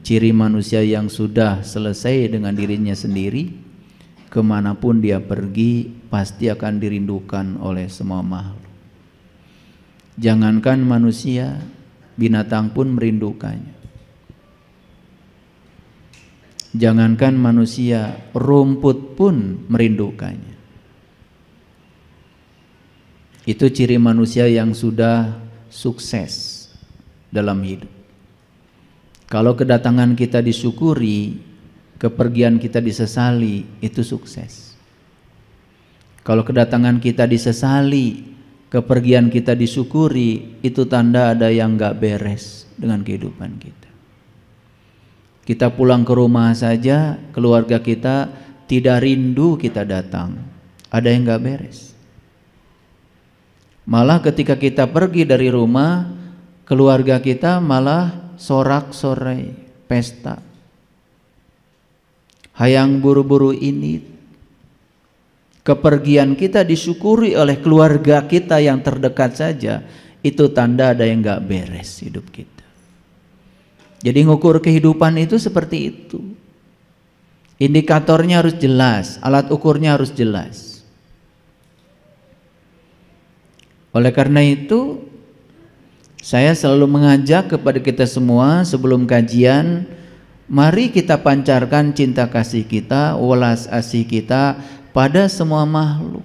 ciri manusia yang sudah selesai dengan dirinya sendiri, kemanapun dia pergi pasti akan dirindukan oleh semua makhluk. Jangankan manusia, binatang pun merindukannya. Jangankan manusia, rumput pun merindukannya. Itu ciri manusia yang sudah sukses dalam hidup. Kalau kedatangan kita disyukuri, kepergian kita disesali, itu sukses. Kalau kedatangan kita disesali, kepergian kita disyukuri, itu tanda ada yang gak beres dengan kehidupan kita. Kita pulang ke rumah saja, keluarga kita tidak rindu kita datang, ada yang gak beres. Malah ketika kita pergi dari rumah, keluarga kita malah sorak-sorai, pesta. Hayang buru-buru ini, kepergian kita disyukuri oleh keluarga kita yang terdekat saja, itu tanda ada yang gak beres hidup kita. Jadi ngukur kehidupan itu seperti itu. Indikatornya harus jelas, alat ukurnya harus jelas. Oleh karena itu, saya selalu mengajak kepada kita semua sebelum kajian, mari kita pancarkan cinta kasih kita, welas asih kita pada semua makhluk.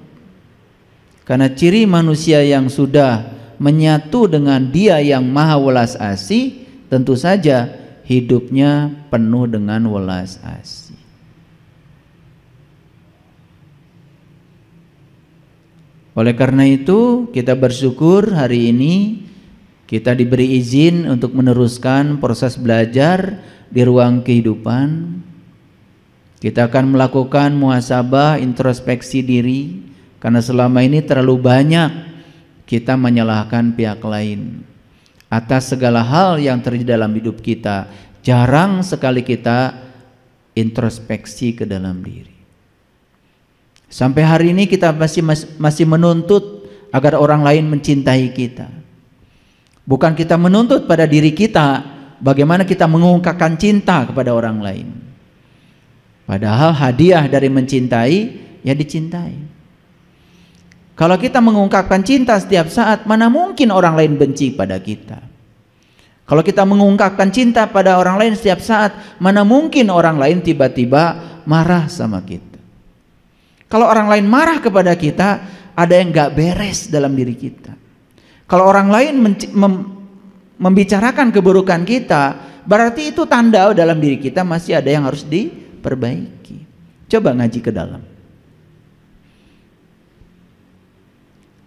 Karena ciri manusia yang sudah menyatu dengan Dia yang Maha Welas Asih, tentu saja hidupnya penuh dengan welas asih. Oleh karena itu, kita bersyukur hari ini kita diberi izin untuk meneruskan proses belajar di ruang kehidupan. Kita akan melakukan muhasabah, introspeksi diri, karena selama ini terlalu banyak kita menyalahkan pihak lain atas segala hal yang terjadi dalam hidup kita. Jarang sekali kita introspeksi ke dalam diri. Sampai hari ini kita masih menuntut agar orang lain mencintai kita. Bukan kita menuntut pada diri kita bagaimana kita mengungkapkan cinta kepada orang lain. Padahal hadiah dari mencintai ya dicintai. Kalau kita mengungkapkan cinta setiap saat, mana mungkin orang lain benci pada kita. Kalau kita mengungkapkan cinta pada orang lain setiap saat, mana mungkin orang lain tiba-tiba marah sama kita. Kalau orang lain marah kepada kita, ada yang gak beres dalam diri kita. Kalau orang lain membicarakan keburukan kita, berarti itu tanda dalam diri kita masih ada yang harus diperbaiki. Coba ngaji ke dalam.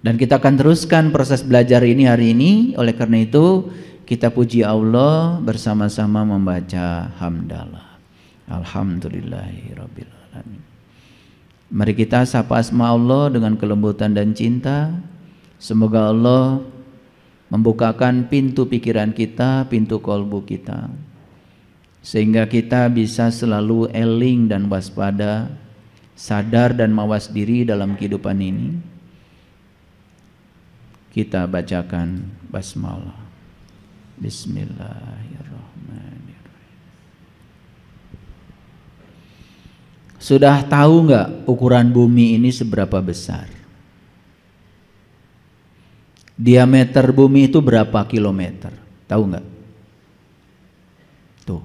Dan kita akan teruskan proses belajar ini hari ini. Oleh karena itu, kita puji Allah bersama-sama membaca hamdalah. Alhamdulillahirabbil alamin. Mari kita sapa asma Allah dengan kelembutan dan cinta. Semoga Allah membukakan pintu pikiran kita, pintu kolbu kita, sehingga kita bisa selalu eling dan waspada, sadar dan mawas diri dalam kehidupan ini. Kita bacakan basmalah. Bismillahirrahmanirrahim. Sudah tahu nggak ukuran bumi ini seberapa besar? Diameter bumi itu berapa kilometer? Tahu nggak? Tuh.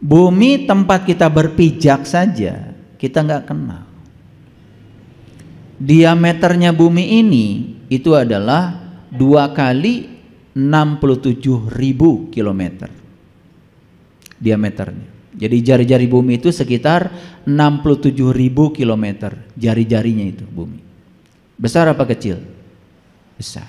Bumi tempat kita berpijak saja kita nggak kenal. Diameternya bumi ini itu adalah 2 kali 67.000 kilometer diameternya. Jadi jari-jari bumi itu sekitar 67.000 kilometer, jari-jarinya itu bumi. Besar apa kecil? Besar.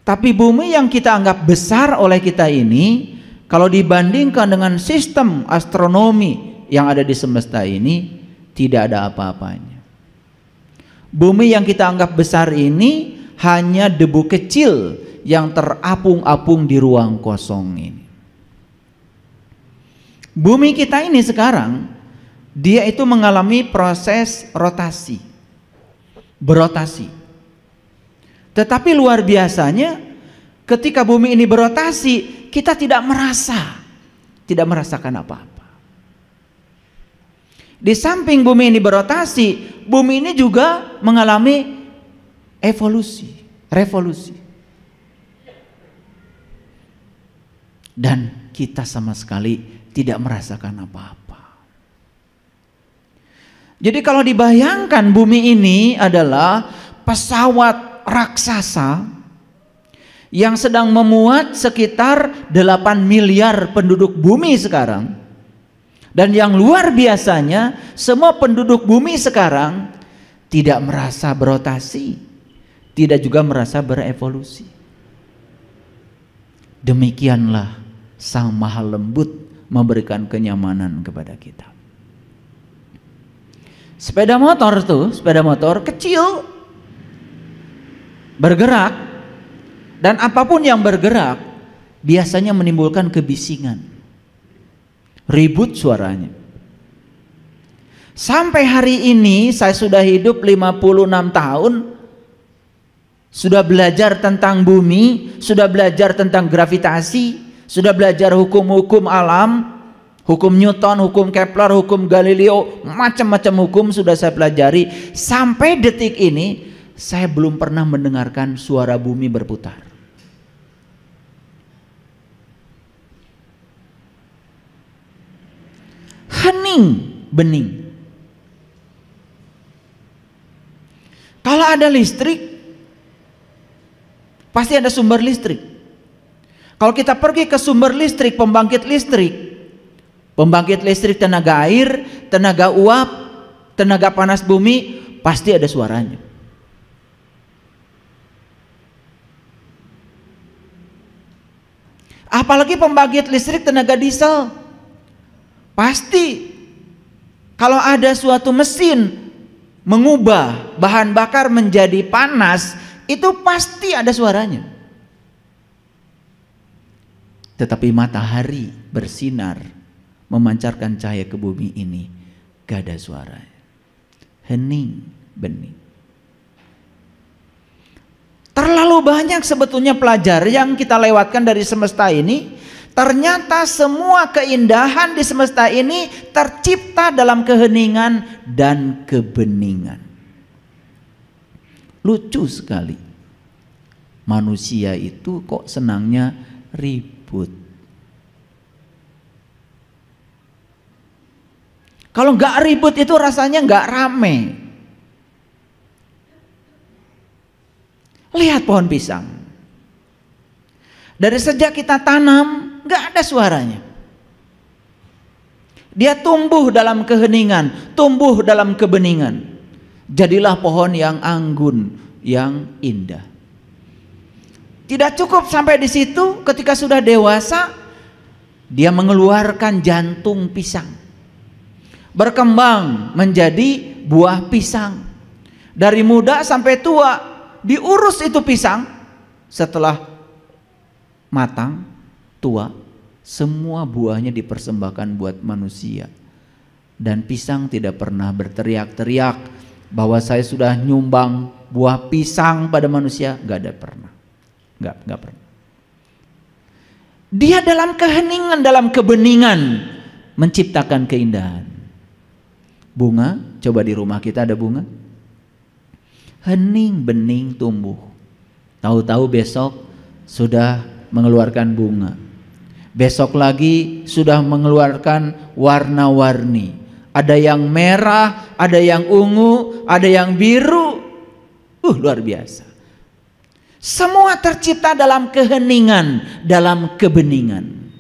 Tapi bumi yang kita anggap besar oleh kita ini, kalau dibandingkan dengan sistem astronomi yang ada di semesta ini, tidak ada apa-apanya. Bumi yang kita anggap besar ini hanya debu kecil yang terapung-apung di ruang kosong ini. Bumi kita ini sekarang, dia itu mengalami proses rotasi, berotasi. Tetapi luar biasanya, ketika bumi ini berotasi, kita tidak merasakan apa-apa. Di samping bumi ini berotasi, bumi ini juga mengalami revolusi. Dan kita sama sekali tidak merasakan apa-apa. Jadi kalau dibayangkan bumi ini adalah pesawat raksasa yang sedang memuat sekitar 8 miliar penduduk bumi sekarang. Dan yang luar biasanya, semua penduduk bumi sekarang tidak merasa berotasi, tidak juga merasa berevolusi. Demikianlah Sang Maha Lembut memberikan kenyamanan kepada kita. Sepeda motor kecil, bergerak, dan apapun yang bergerak biasanya menimbulkan kebisingan, ribut suaranya. Sampai hari ini saya sudah hidup 56 tahun, sudah belajar tentang bumi, sudah belajar tentang gravitasi, sudah belajar hukum-hukum alam, hukum Newton, hukum Kepler, hukum Galileo, macam-macam hukum sudah saya pelajari. Sampai detik ini saya belum pernah mendengarkan suara bumi berputar. Hening, bening. Kalau ada listrik, pasti ada sumber listrik. Kalau kita pergi ke sumber listrik, pembangkit listrik tenaga air, tenaga uap, tenaga panas bumi, pasti ada suaranya. Apalagi pembangkit listrik tenaga diesel, pasti kalau ada suatu mesin mengubah bahan bakar menjadi panas, itu pasti ada suaranya. Tetapi matahari bersinar memancarkan cahaya ke bumi ini, gak ada suaranya. Hening, bening. Terlalu banyak sebetulnya pelajar yang kita lewatkan dari semesta ini. Ternyata semua keindahan di semesta ini tercipta dalam keheningan dan kebeningan. Lucu sekali. Manusia itu kok senangnya ribut. Kalau nggak ribut itu rasanya nggak rame. Lihat pohon pisang. Dari sejak kita tanam, nggak ada suaranya. Dia tumbuh dalam keheningan, tumbuh dalam kebeningan. Jadilah pohon yang anggun, yang indah. Tidak cukup sampai di situ, ketika sudah dewasa, dia mengeluarkan jantung pisang. Berkembang menjadi buah pisang. Dari muda sampai tua, diurus itu pisang. Setelah matang, tua, semua buahnya dipersembahkan buat manusia. Dan pisang tidak pernah berteriak-teriak bahwa saya sudah nyumbang buah pisang pada manusia. Gak ada pernah. Gak pernah. Dia dalam keheningan, dalam kebeningan menciptakan keindahan. Bunga, coba di rumah kita ada bunga. Hening, bening, tumbuh. Tahu-tahu besok sudah mengeluarkan bunga. Besok lagi sudah mengeluarkan warna-warni. Ada yang merah, ada yang ungu, ada yang biru. Luar biasa. Semua tercipta dalam keheningan, dalam kebeningan.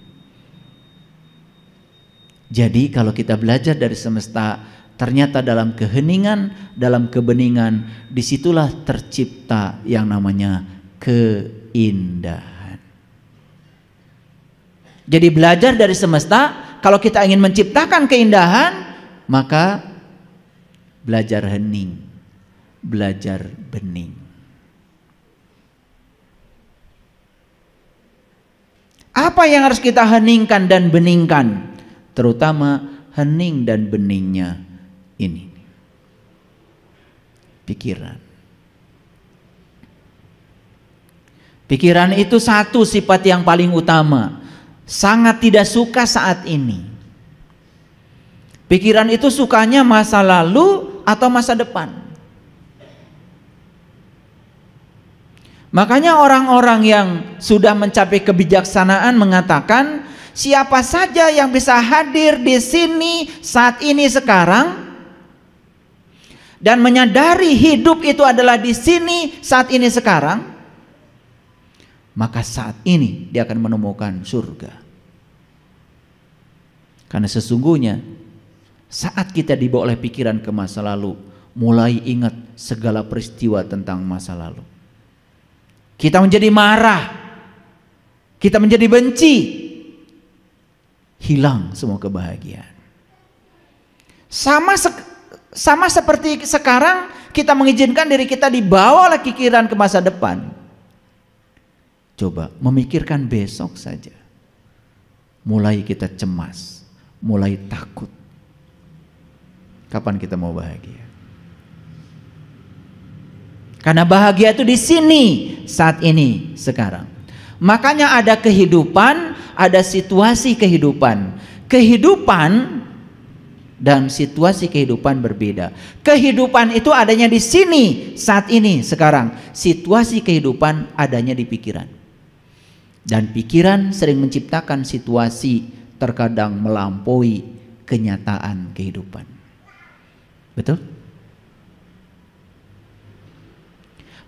Jadi kalau kita belajar dari semesta, ternyata dalam keheningan, dalam kebeningan, disitulah tercipta yang namanya keindahan. Jadi belajar dari semesta, kalau kita ingin menciptakan keindahan, maka belajar hening, belajar bening. Apa yang harus kita heningkan dan beningkan? Terutama hening dan beningnya ini. Pikiran. Pikiran itu satu sifat yang paling utama. sangat tidak suka saat ini. Pikiran itu sukanya masa lalu atau masa depan. Makanya orang-orang yang sudah mencapai kebijaksanaan mengatakan, siapa saja yang bisa hadir di sini saat ini sekarang dan menyadari hidup itu adalah di sini saat ini sekarang, maka saat ini dia akan menemukan surga. Karena sesungguhnya saat kita dibawa oleh pikiran ke masa lalu, mulai ingat segala peristiwa tentang masa lalu, kita menjadi marah, kita menjadi benci, hilang semua kebahagiaan. Sama seperti sekarang kita mengizinkan diri kita dibawa oleh pikiran ke masa depan. Coba memikirkan besok saja, mulai kita cemas, mulai takut. Kapan kita mau bahagia? Karena bahagia itu di sini, saat ini, sekarang. Makanya ada kehidupan, ada situasi kehidupan. Kehidupan dan situasi kehidupan berbeda. Kehidupan itu adanya di sini, saat ini, sekarang. Situasi kehidupan adanya di pikiran. Dan pikiran sering menciptakan situasi terkadang melampaui kenyataan kehidupan. Betul?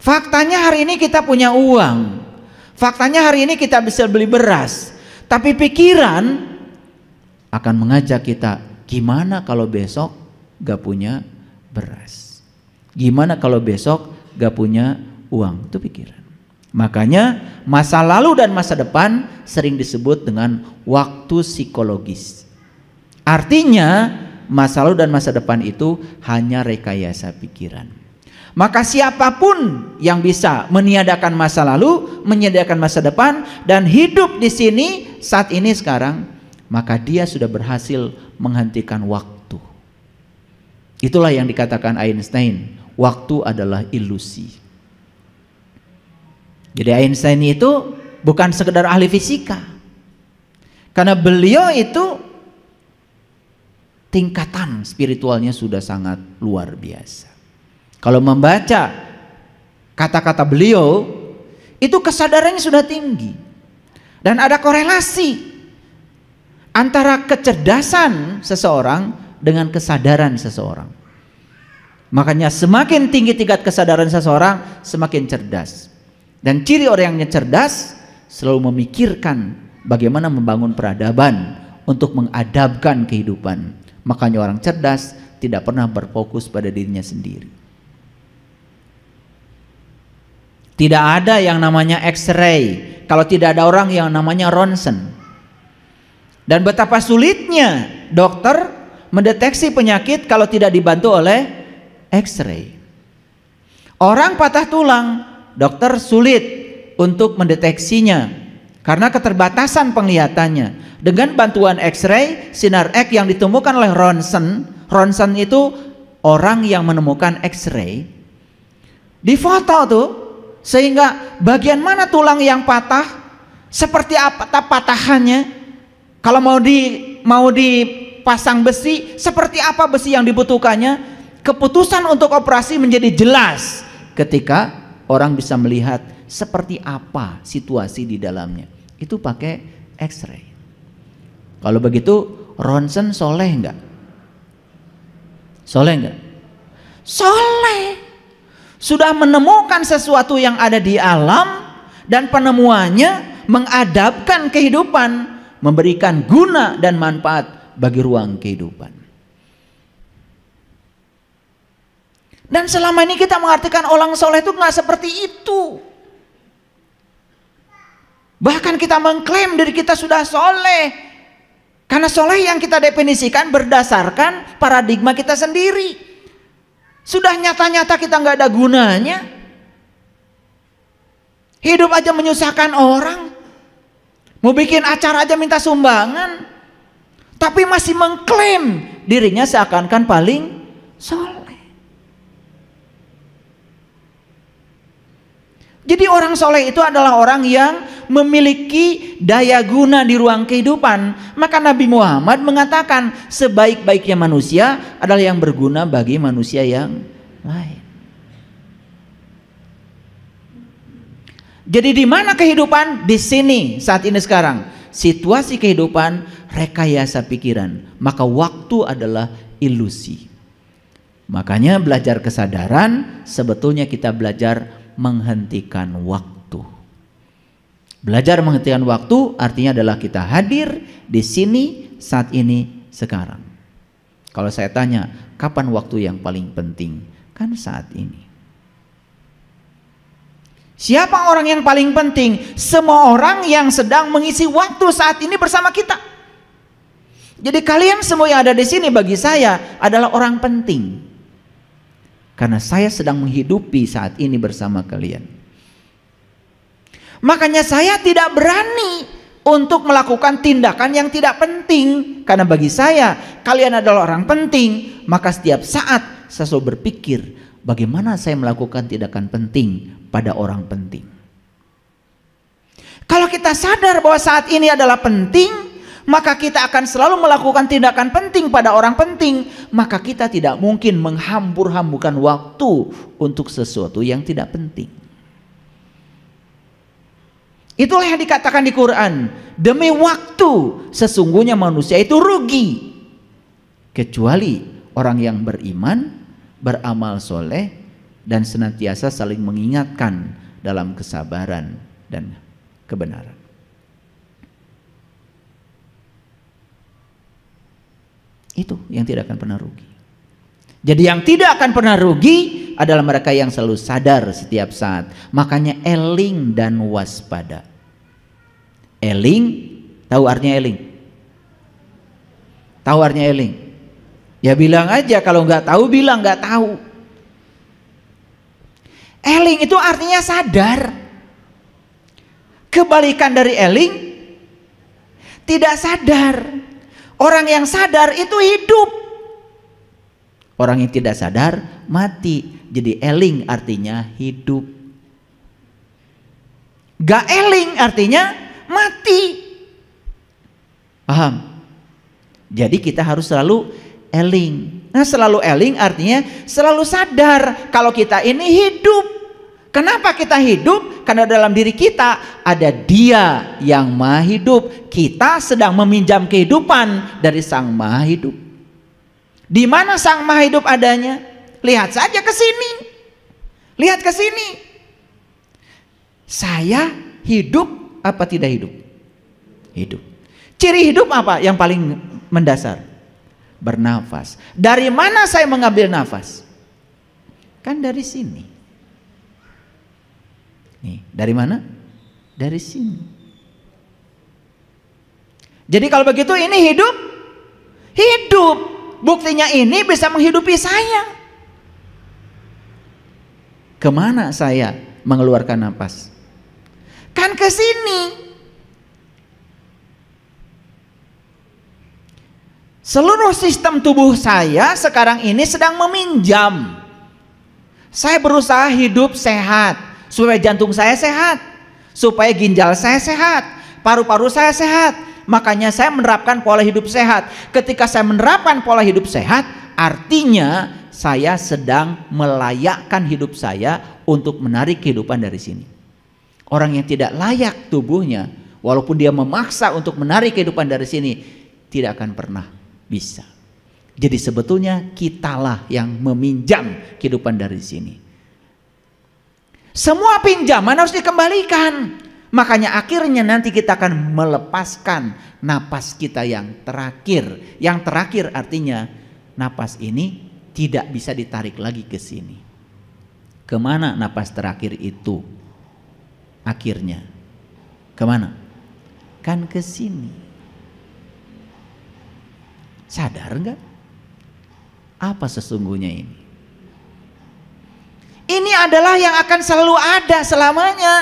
Faktanya hari ini kita punya uang. Faktanya hari ini kita bisa beli beras. Tapi pikiran akan mengajak kita, gimana kalau besok gak punya beras? Gimana kalau besok gak punya uang? Itu pikiran. Makanya masa lalu dan masa depan sering disebut dengan waktu psikologis. Artinya masa lalu dan masa depan itu hanya rekayasa pikiran. Maka siapapun yang bisa meniadakan masa lalu, meniadakan masa depan, dan hidup di sini saat ini sekarang, maka dia sudah berhasil menghentikan waktu. Itulah yang dikatakan Einstein, waktu adalah ilusi. Jadi Einstein itu bukan sekedar ahli fisika, karena beliau itu tingkatan spiritualnya sudah sangat luar biasa. Kalau membaca kata-kata beliau, itu kesadarannya sudah tinggi. Dan ada korelasi antara kecerdasan seseorang dengan kesadaran seseorang. Makanya semakin tinggi tingkat kesadaran seseorang, semakin cerdas. Dan ciri orang yang cerdas selalu memikirkan bagaimana membangun peradaban untuk mengadabkan kehidupan. Makanya orang cerdas tidak pernah berfokus pada dirinya sendiri. Tidak ada yang namanya X-ray kalau tidak ada orang yang namanya ronsen. Dan betapa sulitnya dokter mendeteksi penyakit kalau tidak dibantu oleh X-ray. Orang patah tulang, dokter sulit untuk mendeteksinya karena keterbatasan penglihatannya. Dengan bantuan X-ray, sinar X yang ditemukan oleh Ronsen itu orang yang menemukan X-ray, difoto tuh, sehingga bagian mana tulang yang patah, seperti apa patahannya, kalau mau dipasang besi, seperti apa besi yang dibutuhkannya. Keputusan untuk operasi menjadi jelas ketika orang bisa melihat seperti apa situasi di dalamnya. Itu pakai X-ray. Kalau begitu ronsen soleh enggak? Soleh enggak? Soleh. Sudah menemukan sesuatu yang ada di alam, dan penemuannya mengadapkan kehidupan, memberikan guna dan manfaat bagi ruang kehidupan. Dan selama ini kita mengartikan orang soleh itu nggak seperti itu. Bahkan kita mengklaim diri kita sudah soleh, karena soleh yang kita definisikan berdasarkan paradigma kita sendiri. Sudah nyata-nyata kita nggak ada gunanya. Hidup aja menyusahkan orang. Mau bikin acara aja minta sumbangan. Tapi masih mengklaim dirinya seakan-akan paling soleh. Jadi orang soleh itu adalah orang yang memiliki daya guna di ruang kehidupan. Maka Nabi Muhammad mengatakan sebaik-baiknya manusia adalah yang berguna bagi manusia yang lain. Jadi di mana kehidupan? Di sini saat ini sekarang. Situasi kehidupan rekayasa pikiran. Maka waktu adalah ilusi. Makanya belajar kesadaran sebetulnya kita belajar menghentikan waktu. Belajar menghentikan waktu artinya adalah kita hadir di sini saat ini sekarang. Kalau saya tanya, kapan waktu yang paling penting? Kan saat ini. Siapa orang yang paling penting? Semua orang yang sedang mengisi waktu saat ini bersama kita. Jadi kalian semua yang ada di sini bagi saya adalah orang penting. Karena saya sedang menghidupi saat ini bersama kalian. Makanya saya tidak berani untuk melakukan tindakan yang tidak penting. Karena bagi saya, kalian adalah orang penting. Maka setiap saat saya selalu berpikir, bagaimana saya melakukan tindakan penting pada orang penting. Kalau kita sadar bahwa saat ini adalah penting, maka kita akan selalu melakukan tindakan penting pada orang penting. Maka kita tidak mungkin menghambur-hamburkan waktu untuk sesuatu yang tidak penting. Itulah yang dikatakan di Quran, demi waktu sesungguhnya manusia itu rugi, kecuali orang yang beriman, beramal soleh, dan senantiasa saling mengingatkan dalam kesabaran dan kebenaran. Itu yang tidak akan pernah rugi. Jadi yang tidak akan pernah rugi adalah mereka yang selalu sadar setiap saat. Makanya eling dan waspada. Eling, tahu artinya eling? Tahu artinya eling? Ya bilang aja, kalau nggak tahu bilang nggak tahu. Eling itu artinya sadar. Kebalikan dari eling, tidak sadar. Orang yang sadar itu hidup. Orang yang tidak sadar mati. Jadi eling artinya hidup. Gak eling artinya mati. Paham? Jadi kita harus selalu eling. Nah, selalu eling artinya selalu sadar kalau kita ini hidup. Kenapa kita hidup? Karena dalam diri kita ada Dia yang Maha Hidup. Kita sedang meminjam kehidupan dari Sang Maha Hidup. Di mana Sang Maha Hidup adanya? Lihat saja ke sini. Lihat ke sini. Saya hidup apa tidak hidup? Hidup. Ciri hidup apa yang paling mendasar? Bernafas. Dari mana saya mengambil nafas? Kan dari sini. Nih, dari mana? Dari sini. Jadi kalau begitu ini hidup? Hidup. Buktinya ini bisa menghidupi saya. Kemana saya mengeluarkan napas? Kan ke sini. Seluruh sistem tubuh saya sekarang ini sedang meminjam. Saya berusaha hidup sehat. Supaya jantung saya sehat, supaya ginjal saya sehat, paru-paru saya sehat. Makanya saya menerapkan pola hidup sehat. Ketika saya menerapkan pola hidup sehat, artinya saya sedang melayakkan hidup saya untuk menarik kehidupan dari sini. Orang yang tidak layak tubuhnya, walaupun dia memaksa untuk menarik kehidupan dari sini, tidak akan pernah bisa. Jadi sebetulnya kitalah yang meminjam kehidupan dari sini. Semua pinjaman harus dikembalikan. Makanya akhirnya nanti kita akan melepaskan napas kita yang terakhir. Yang terakhir artinya napas ini tidak bisa ditarik lagi ke sini. Kemana napas terakhir itu? Akhirnya kemana? Kan ke sini. Sadar nggak? Apa sesungguhnya ini? Ini adalah yang akan selalu ada selamanya.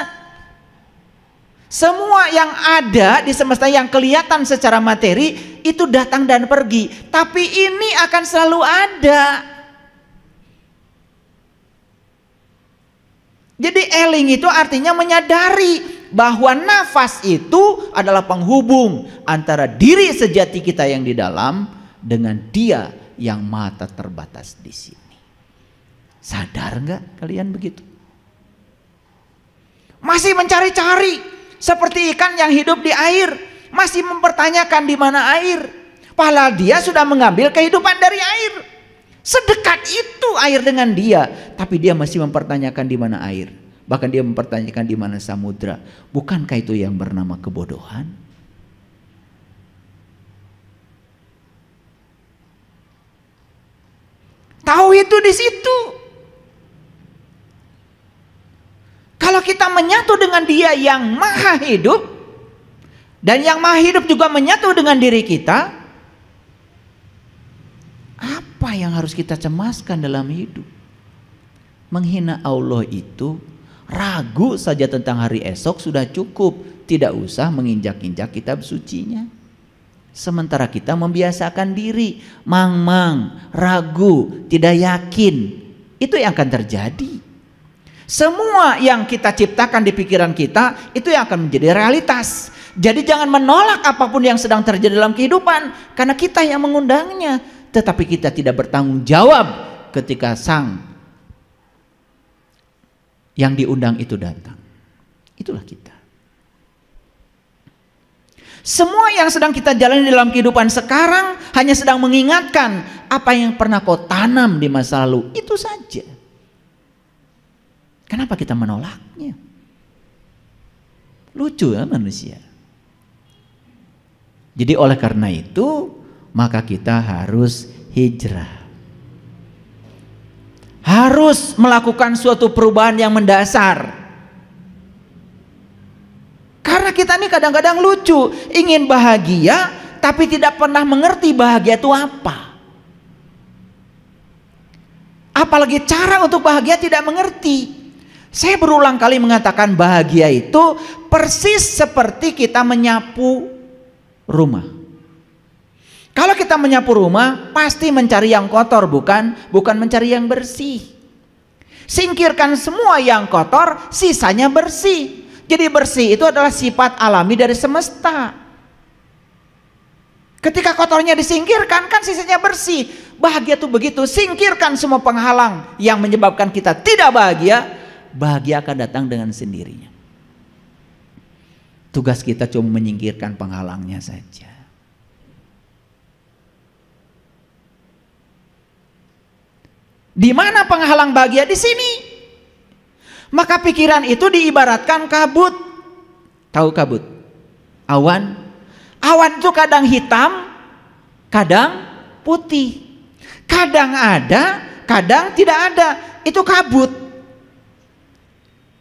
Semua yang ada di semesta yang kelihatan secara materi itu datang dan pergi. Tapi ini akan selalu ada. Jadi eling itu artinya menyadari bahwa nafas itu adalah penghubung antara diri sejati kita yang di dalam dengan Dia yang maha terbatas di sini. Sadar nggak kalian begitu? Masih mencari-cari seperti ikan yang hidup di air, masih mempertanyakan di mana air. Padahal Dia sudah mengambil kehidupan dari air. Sedekat itu air dengan Dia, tapi Dia masih mempertanyakan di mana air. Bahkan Dia mempertanyakan di mana samudra. Bukankah itu yang bernama kebodohan? Tahu itu di situ. Kalau kita menyatu dengan Dia yang maha hidup, dan yang maha hidup juga menyatu dengan diri kita, apa yang harus kita cemaskan dalam hidup? Menghina Allah itu, ragu saja tentang hari esok sudah cukup. Tidak usah menginjak-injak kitab sucinya. Sementara kita membiasakan diri mang-mang, ragu, tidak yakin. Itu yang akan terjadi. Semua yang kita ciptakan di pikiran kita, itu yang akan menjadi realitas. Jadi jangan menolak apapun yang sedang terjadi dalam kehidupan, karena kita yang mengundangnya. Tetapi kita tidak bertanggung jawab ketika sang yang diundang itu datang. Itulah kita. Semua yang sedang kita jalani dalam kehidupan sekarang hanya sedang mengingatkan apa yang pernah kau tanam di masa lalu. Itu saja. Kenapa kita menolaknya? Lucu ya manusia. Jadi oleh karena itu, maka kita harus hijrah. Harus melakukan suatu perubahan yang mendasar. Karena kita ini kadang-kadang lucu, ingin bahagia tapi tidak pernah mengerti bahagia itu apa. Apalagi cara untuk bahagia tidak mengerti. Saya berulang kali mengatakan bahagia itu persis seperti kita menyapu rumah. Kalau kita menyapu rumah, pasti mencari yang kotor, bukan mencari yang bersih. Singkirkan semua yang kotor, sisanya bersih. Jadi bersih itu adalah sifat alami dari semesta. Ketika kotornya disingkirkan, kan sisanya bersih. Bahagia itu begitu, singkirkan semua penghalang yang menyebabkan kita tidak bahagia, bahagia akan datang dengan sendirinya. Tugas kita cuma menyingkirkan penghalangnya saja. Di mana penghalang bahagia? Di sini. Maka pikiran itu diibaratkan kabut. Tahu kabut? Awan. Awan itu kadang hitam, kadang putih. Kadang ada, kadang tidak ada. Itu kabut.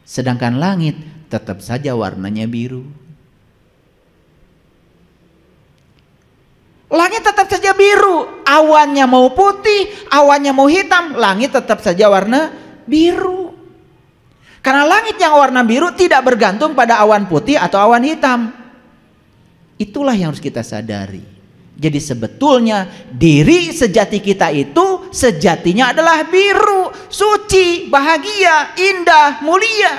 Sedangkan langit tetap saja warnanya biru. Langit tetap saja biru, awannya mau putih, awannya mau hitam, langit tetap saja warna biru. Karena langit yang warna biru tidak bergantung pada awan putih atau awan hitam. Itulah yang harus kita sadari. Jadi sebetulnya diri sejati kita itu sejatinya adalah biru, suci, bahagia, indah, mulia.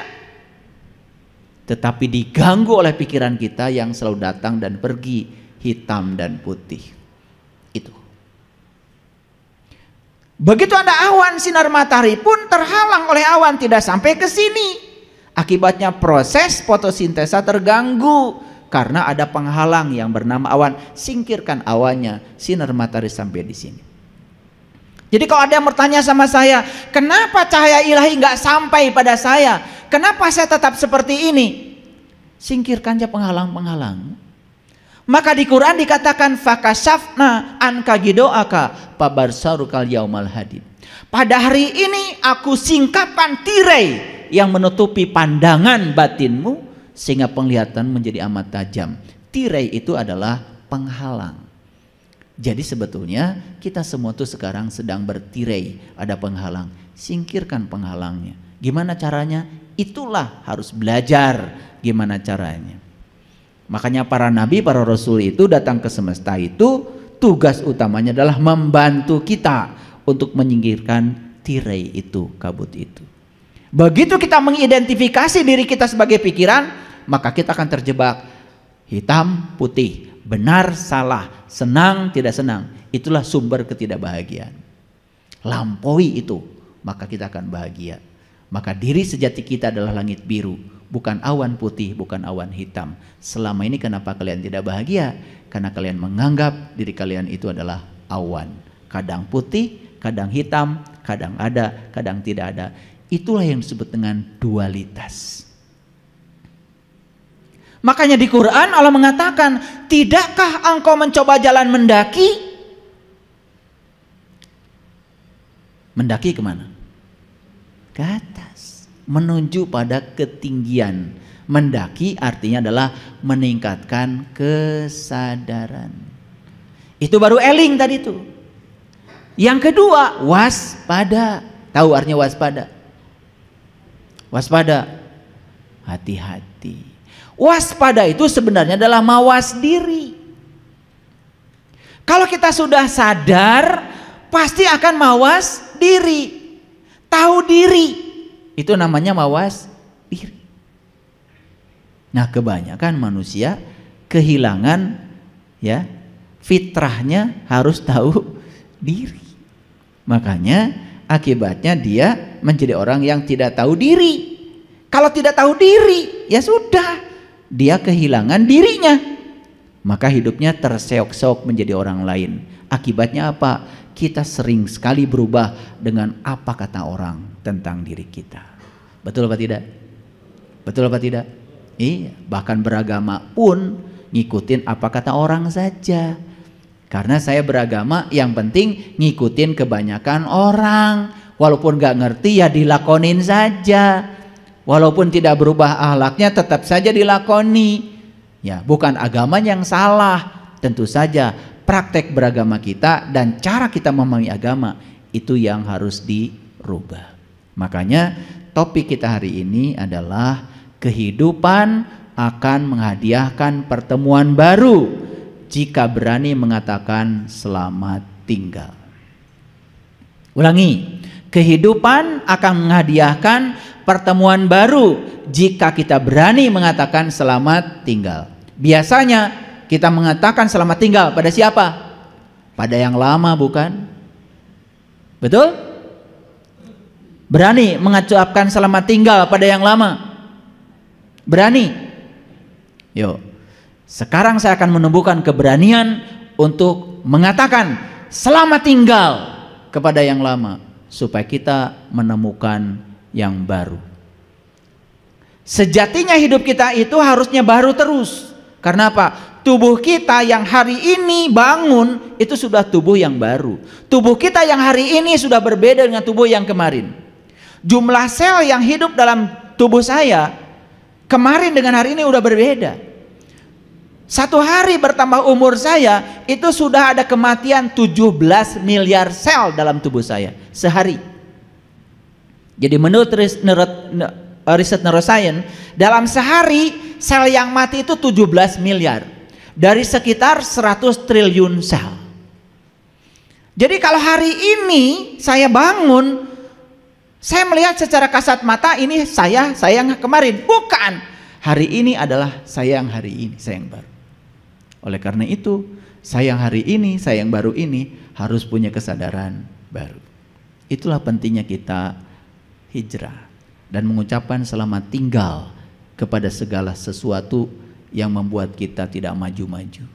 Tetapi diganggu oleh pikiran kita yang selalu datang dan pergi, hitam dan putih. Itu. Begitu ada awan, sinar matahari pun terhalang oleh awan, tidak sampai ke sini. Akibatnya proses fotosintesa terganggu karena ada penghalang yang bernama awan. Singkirkan awannya, sinar matahari sampai di sini. Jadi kalau ada yang bertanya sama saya, kenapa cahaya ilahi nggak sampai pada saya? Kenapa saya tetap seperti ini? Singkirkan aja penghalang-penghalang. Maka di Quran dikatakan fakashafna anka gidoaka pabarsarukal yaumal hadid. Pada hari ini aku singkapkan tirai yang menutupi pandangan batinmu sehingga penglihatan menjadi amat tajam. Tirai itu adalah penghalang. Jadi sebetulnya kita semua tuh sekarang sedang bertirai, ada penghalang. Singkirkan penghalangnya. Gimana caranya? Itulah harus belajar gimana caranya. Makanya para nabi, para rasul itu datang ke semesta itu tugas utamanya adalah membantu kita untuk menyingkirkan tirai itu, kabut itu. Begitu kita mengidentifikasi diri kita sebagai pikiran, maka kita akan terjebak hitam putih, benar salah, senang tidak senang. Itulah sumber ketidakbahagiaan. Lampaui itu, maka kita akan bahagia. Maka diri sejati kita adalah langit biru, bukan awan putih, bukan awan hitam. Selama ini kenapa kalian tidak bahagia? Karena kalian menganggap diri kalian itu adalah awan. Kadang putih, kadang hitam, kadang ada, kadang tidak ada. Itulah yang disebut dengan dualitas. Makanya di Quran Allah mengatakan, tidakkah engkau mencoba jalan mendaki? Mendaki kemana? Ke atas, menuju pada ketinggian. Mendaki artinya adalah meningkatkan kesadaran. Itu baru eling tadi tuh. Yang kedua, waspada. Tahu artinya waspada? Waspada, hati-hati. Waspada itu sebenarnya adalah mawas diri. Kalau kita sudah sadar, pasti akan mawas diri. Tahu diri, itu namanya mawas diri. Nah, kebanyakan manusia kehilangan ya fitrahnya harus tahu diri. Makanya akibatnya dia menjadi orang yang tidak tahu diri. Kalau tidak tahu diri, ya sudah, dia kehilangan dirinya. Maka hidupnya terseok-seok menjadi orang lain. Akibatnya apa? Kita sering sekali berubah dengan apa kata orang tentang diri kita. Betul apa tidak? Betul apa tidak? Iya, bahkan beragama pun ngikutin apa kata orang saja. Karena saya beragama yang penting ngikutin kebanyakan orang. Walaupun gak ngerti ya dilakonin saja. Walaupun tidak berubah akhlaknya tetap saja dilakoni. Ya, bukan agama yang salah. Tentu saja praktek beragama kita dan cara kita memahami agama itu yang harus dirubah. Makanya topik kita hari ini adalah kehidupan akan menghadiahkan pertemuan baru jika berani mengatakan selamat tinggal. Ulangi, kehidupan akan menghadiahkan pertemuan baru jika kita berani mengatakan selamat tinggal. Biasanya kita mengatakan selamat tinggal pada siapa? Pada yang lama, bukan? Betul? Berani mengucapkan selamat tinggal pada yang lama? Berani? Yuk, sekarang saya akan menumbuhkan keberanian untuk mengatakan selamat tinggal kepada yang lama, supaya kita menemukan yang baru. Sejatinya hidup kita itu harusnya baru terus. Karena apa? Tubuh kita yang hari ini bangun itu sudah tubuh yang baru. Tubuh kita yang hari ini sudah berbeda dengan tubuh yang kemarin. Jumlah sel yang hidup dalam tubuh saya kemarin dengan hari ini udah berbeda. Satu hari bertambah umur saya itu sudah ada kematian 17 miliar sel dalam tubuh saya sehari. Jadi menurut riset neuroscience, dalam sehari sel yang mati itu 17 miliar. Dari sekitar 100 triliun sel. Jadi kalau hari ini saya bangun, saya melihat secara kasat mata ini saya yang kemarin. Bukan. Hari ini adalah saya yang hari ini, saya yang baru. Oleh karena itu, saya yang hari ini, saya yang baru ini harus punya kesadaran baru. Itulah pentingnya kita hijrah dan mengucapkan selamat tinggal kepada segala sesuatu yang membuat kita tidak maju-maju.